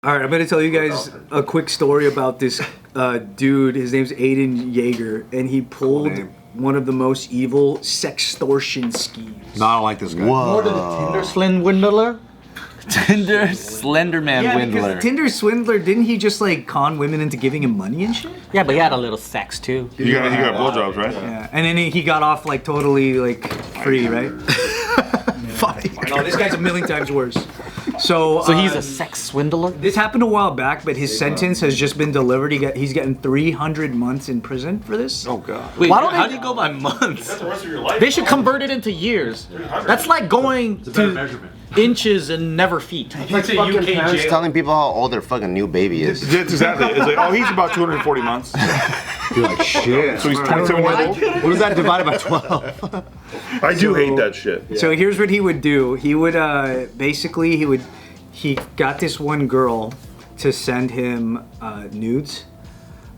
All right, I'm going to tell you guys a quick story about this dude. His name's Aiden Yeager, and he pulled one of the most evil sextortion schemes. No, I don't like this guy. More than a Tinder swindler? Tinder Slenderman Because Windler. the Tinder swindler, didn't he just like con women into giving him money and shit? Yeah, but he had a little sex too. He got blowjobs, right? Yeah, and then he got off like totally like free, right? No, this guy's a million times worse. So He's a sex swindler? This happened a while back, but his sentence has just been delivered. He's getting 300 months in prison for this. Oh god. Wait, Why don't how they- do you go by months? That's the rest of your life. They should convert it into years. That's like going to inches and never feet. Like a UK Parents jail. telling people how old their fucking new baby is. That's exactly. It's like, oh, he's about 240 months. You're like, shit. So he's 27 years old. What is that divided by 12? I do hate that shit. So here's what he would do. He would basically he got this one girl to send him nudes,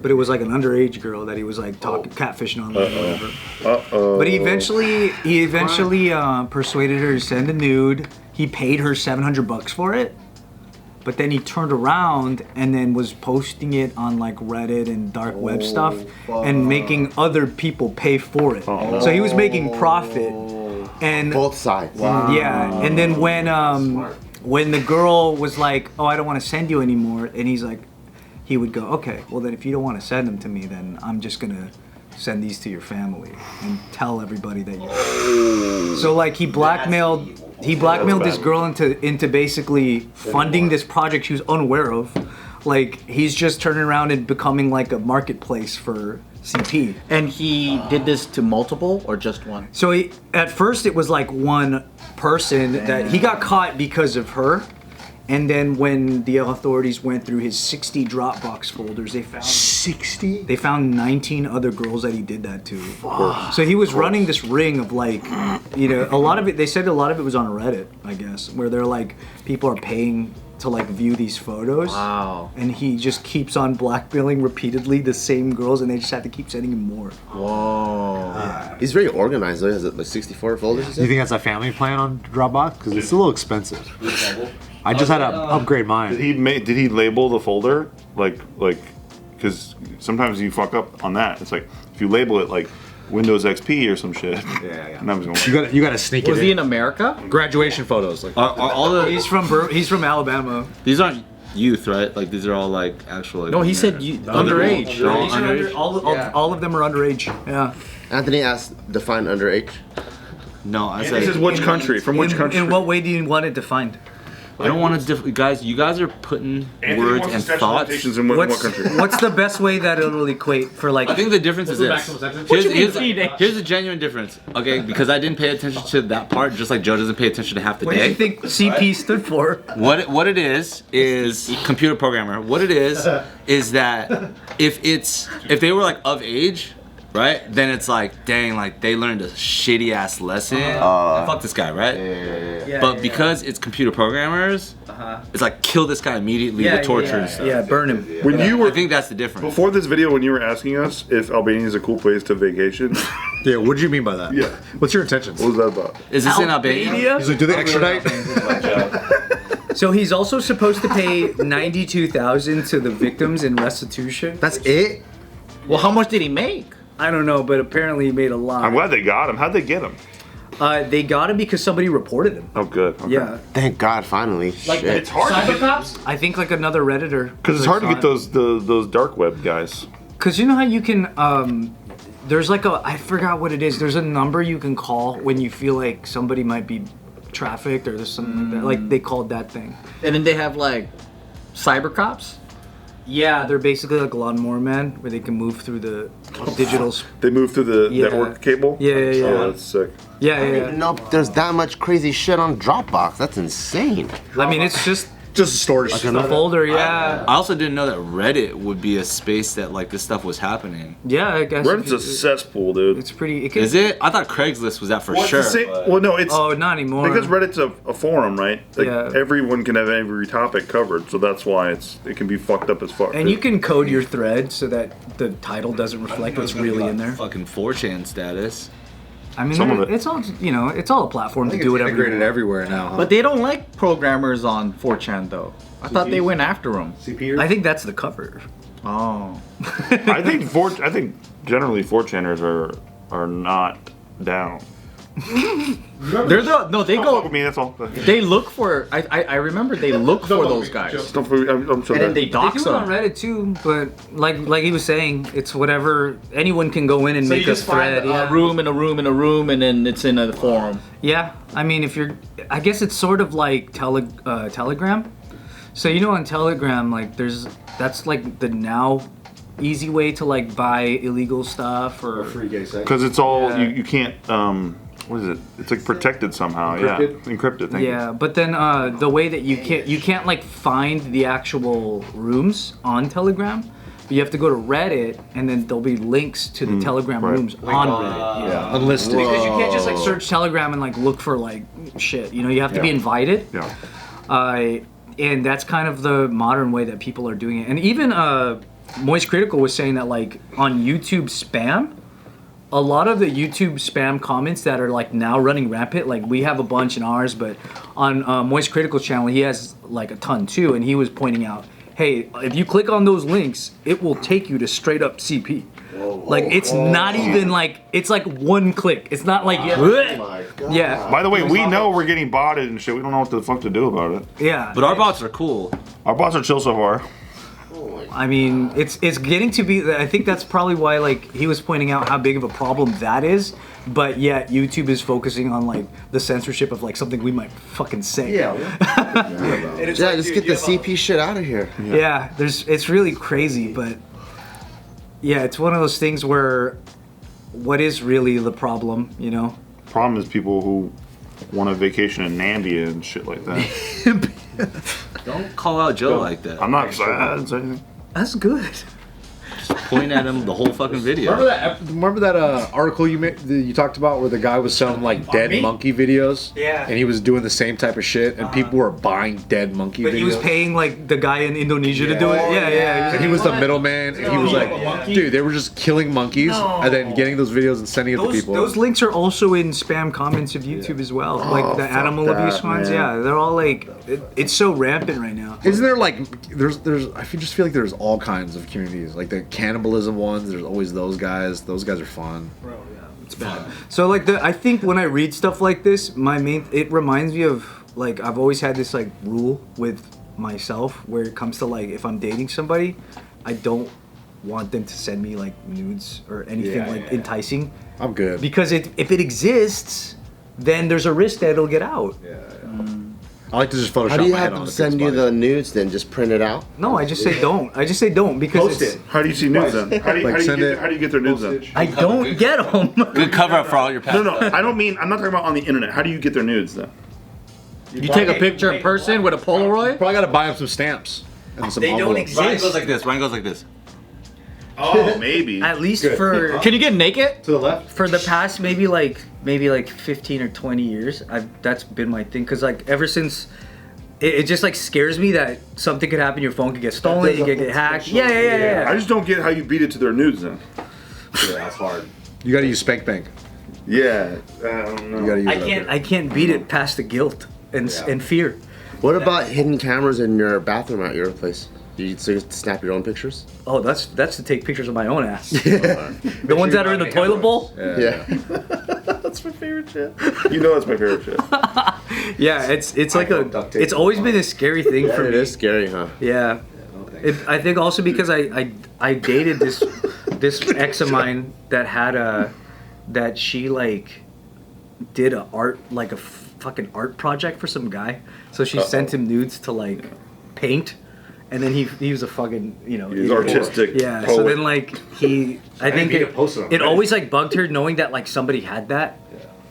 but it was like an underage girl that he was like catfishing on or whatever. But he eventually persuaded her to send a nude. He paid her $700 for it. But then he turned around and then was posting it on like Reddit and dark web stuff and making other people pay for it. So he was making profit. And Both sides. yeah, and then when the girl was like, "Oh, I don't want to send you anymore," and he would go, "Okay, well then if you don't want to send them to me, then I'm just gonna send these to your family and tell everybody that you." So like he blackmailed this girl into basically funding this project she was unaware of. Like he's just turning around and becoming like a marketplace for CP. And he did this to multiple or just one? So at first it was like one person that he got caught because of her, and then when the authorities went through his 60 Dropbox folders, they found 60? They found 19 other girls that he did that to. So he was running this ring of like, a lot of it. They said a lot of it was on Reddit, I guess, where they're like people are paying to like view these photos. Wow. And he just keeps on blackmailing repeatedly the same girls, and they just have to keep sending him more. Whoa. He's very organized though. He has like 64 folders. Do you think that's a family plan on Dropbox? Because it's a little expensive. I just had to upgrade mine. Did he label the folder like because sometimes you fuck up on that. It's like if you label it like Windows XP or some shit. Yeah. And I was going, You gotta sneak it Was in. he in America? Graduation photos. Like Are all the He's from Alabama. these aren't youth, right? Like these are all like actual. Like, No, he said underage. They're all These are underage? all of them are underage. Yeah. Anthony asked, define underage. No, I this said is which country? From which country? In what way do you want it defined? I don't want to. Guys, you guys are putting Anthony words wants and the statute of thoughts. limitations in what country? What's the best way that it'll equate for like? I think the difference is this. maximum sentence? Here's a genuine difference, okay? Because I didn't pay attention to that part, just like Joe doesn't pay attention to half the What do you day. think CP stood for? What it is computer programmer. What it is that if they were like of age, right? Then it's like, dang, like they learned a shitty ass lesson. Fuck this guy, right? Yeah, But because it's computer programmers, it's like kill this guy immediately with torture and stuff. Yeah, burn him. When you were I think that's the difference. before this video, when you were asking us if Albania is a cool place to vacation, yeah, what did you mean by that? Yeah. What's your intentions? what was that about? Is this in Albania? He's like, do they extradite? So he's also supposed to pay $92,000 to the victims in restitution. That's it? Well, how much did he make? I don't know, but apparently he made a lot. I'm glad they got him. How'd they get him? They got him because somebody reported him. Oh, good. Okay. Yeah, Thank God, finally. Like Shit. It's hard to get cops? I think like another Redditor. because it's hard to get those dark web guys. Cause you know how you can there's like I forgot what it is. There's a number you can call when you feel like somebody might be trafficked or there's something like that. Like they called that thing. And then they have like cyber cops? Yeah, they're basically like lawnmower men where they can move through the digital. They move through the Yeah. network cable. Yeah. Oh, that's sick. Yeah. No, there's that much crazy shit on Dropbox. That's insane. I mean, it's just Just a storage. a folder. Yeah. I also didn't know that Reddit would be a space that like this stuff was happening. Yeah, I guess. Reddit's a cesspool, dude. It's pretty. Is it? I thought Craigslist was that for Well, it's sure. the same- but- well, no, it's Oh, not anymore. because Reddit's a forum, right? Like Yeah. everyone can have every topic covered, so that's why it can be fucked up as fuck. And dude. you can code your thread so that the title doesn't reflect what's really in there. Fucking 4chan status. I mean, Some of it. it's all it's all a platform to do whatever. you integrated want. everywhere now. Huh? But they don't like programmers on 4chan though. I thought they went after them. CPers? I think that's the cover. Oh. I think generally 4chaners are not down. They're they Don't fuck with go. me, that's all. They look for. I remember they look for those guys. Don't fuck with me, I'm so And then bad. they They dox do it on them. Reddit too, but like he was saying, it's whatever anyone can go in and make a thread. a room in a room in a room, and then it's in a forum. Yeah, I mean, I guess it's sort of like Telegram. So on Telegram, like that's like the now easy way to like buy illegal stuff or free gay sex. Because it's all, Yeah. you can't, what is it? It's like protected somehow, Encrypted? yeah. Encrypted, thank you. yeah. But then the way that you can't like find the actual rooms on Telegram. But you have to go to Reddit, and then there'll be links to the Telegram right. rooms on Reddit. Yeah, unlisted. Because you can't just like search Telegram and like look for like shit. You have to be invited. Yeah. And that's kind of the modern way that people are doing it. And even Moist Critical was saying that like on YouTube spam, a lot of the YouTube spam comments that are like now running rampant, like we have a bunch in ours, but on Moist Critical's channel, he has like a ton too. And he was pointing out, hey, if you click on those links, it will take you to straight up CP. Like it's not even like, it's like one click. It's not like, yeah. By the way, we know we're getting botted and shit. We don't know what the fuck to do about it. Yeah. But our bots are cool. Our bots are chill so far. I mean, it's getting to be. I think that's probably why, like, he was pointing out how big of a problem that is. But yet, YouTube is focusing on like the censorship of like something we might fucking say. Yeah, just get the CP shit out of here. Yeah, it's really crazy, but yeah, it's one of those things where what is really the problem, Problem is people who want a vacation in Nambia and shit like that. Don't call out Joe like that. I'm not sad. Anything. That's good. Point at him the whole fucking video. Remember that article you talked about where the guy was selling like dead monkey videos? Yeah. And he was doing the same type of shit, and people were buying dead monkey But videos. he was paying like the guy in Indonesia to do it. Yeah. And he was the middleman, and he was like, dude, they were just killing monkeys and then getting those videos and sending it to people. Those links are also in spam comments of YouTube as well. Like the animal abuse ones. man. Yeah, they're all like, it's so rampant right now. Isn't there like there's I just feel like there's all kinds of communities, like the cannibalism ones. There's always those guys. Those guys are fun. It's bad. So like I think when I read stuff like this, it reminds me of like I've always had this like rule with myself where it comes to like if I'm dating somebody, I don't want them to send me like nudes or anything enticing. I'm good. Because if it exists, then there's a risk that it'll get out. I like to just Photoshop How do you my head have on them the send you the nudes then? Just print it out? No, I just say don't. I just say don't because it's. How do you see nudes then? How do you get their nudes then? I don't get them. Good cover up for all your past. No, I don't mean, I'm not talking about on the internet. How do you get their nudes then? You take a picture in person with a Polaroid? Probably got to buy him some stamps and some They don't envelopes. Ryan exist. goes like this. Ryan goes like this. Oh, maybe. At least for Can you get naked? To the left. for the past maybe like 15 or 20 years, that's been my thing. Cause like ever since. It just like scares me that something could happen. Your phone could get stolen. You could get hacked. Yeah. I just don't get how you beat it to their nudes then. Yeah, that's hard. You got to use Spank Bank. Yeah, I don't know. You got to use that. I can't beat it past the guilt and fear. What about hidden cameras in your bathroom at your place? So you snap your own pictures? Oh, that's to take pictures of my own ass. The ones that are in the toilet bowl. Yeah. That's my favorite shit. You know that's my favorite shit. Yeah, it's like it's always been a scary thing for It me. is scary, huh? Yeah. I think also because I dated this ex of mine that had that she like did a fucking art project for some guy. So she sent him nudes to like paint. And then he was a fucking, He's artistic. Yeah. poet. So then like I think need to post it on it Reddit. always like bugged her knowing that like somebody had that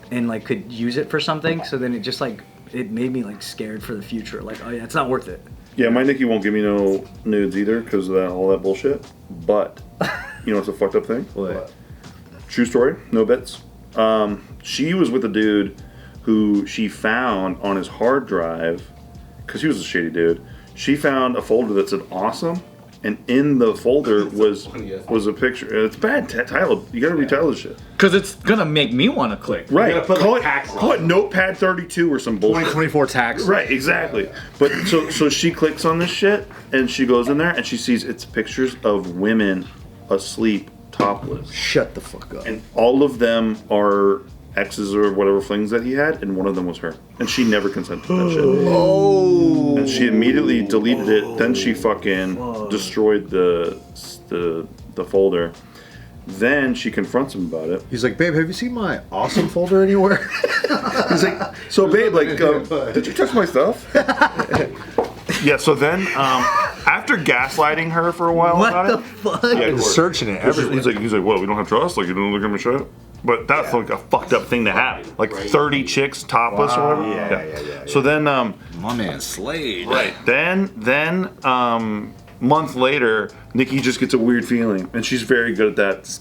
and like could use it for something. So then it just like it made me like scared for the future. Like, oh yeah, it's not worth it. Yeah, my Nikki won't give me no nudes either because of all that bullshit. But you know what's a fucked up thing? What? True story, no bits. She was with a dude who she found on his hard drive because he was a shady dude. She found a folder that said awesome, and in the folder was a picture. It's bad title. You gotta retell this shit. Because it's gonna make me want to click. Right. put, Call, like, it, taxes call it Notepad 32 or some bullshit. 2024 tax. Right, exactly. But so she clicks on this shit and she goes in there and she sees it's pictures of women asleep topless. Shut the fuck up. And all of them are exes or whatever flings that he had, and one of them was her. And she never consented to that shit. Oh. And she immediately deleted it. Then she fucking destroyed the folder. Then she confronts him about it. He's like, babe, have you seen my awesome folder anywhere? He's like, so babe, like, did you touch my stuff? Yeah, so then, after gaslighting her for a while about it, fuck? yeah, Searching it everywhere. he's like, well, we don't have trust, like, you don't look at my shit. But that's like a fucked up thing to have. Like 30 chicks topless or whatever. Yeah. So then, My man Slade. right, then, month later, Nikki just gets a weird feeling, and she's very good at that.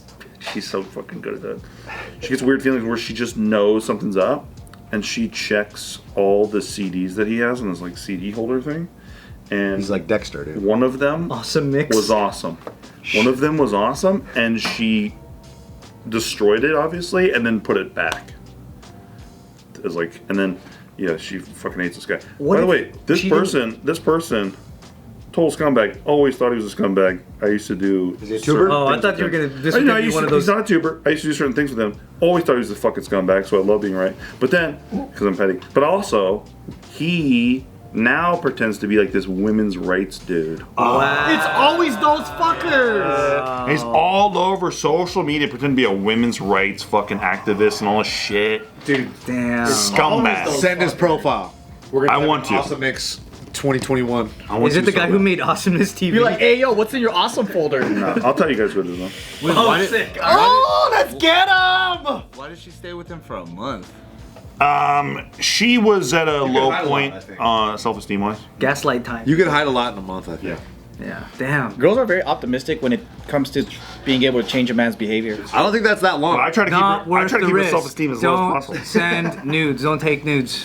She's so fucking good at that. She gets a weird feeling where she just knows something's up, and she checks all the CDs that he has in this like CD holder thing. And He's like Dexter, dude. one of them Awesome mix. was awesome. One of them was awesome, and she destroyed it obviously, and then put it back. It was like, and then yeah, she fucking hates this guy. What By the if way, this she person, total scumbag. Always thought he was a scumbag. I used to do. Is he a tuber? Oh, I things thought with you were him. gonna. This I was know, gonna be one of he's those. not a tuber. I used to do certain things with him. Always thought he was a fucking scumbag, so I love being right. But then, because I'm petty. But also, he now pretends to be like this women's rights dude. It's always those fuckers. And he's all over social media pretending to be a women's rights fucking activist and all this shit. Dude, Damn. Scumbag. send his profile. We're gonna I have want an to. Awesome Mix 2021. I want Is it to the so guy who bad. made Awesomeness TV? You're like, hey yo, what's in your awesome folder? No, I'll tell you guys what it is though. oh, sick. Oh, let's get him! Why did she stay with him for a month? She was at a low hide a lot, point, I think. self-esteem wise. Gaslight time. You can hide a lot in a month, I think. Yeah. Damn. Girls are very optimistic when it comes to being able to change a man's behavior. I don't think that's that long. I try to Not keep her, I worth try to the keep her risk. self-esteem as low as Don't possible. send nudes. Don't take nudes.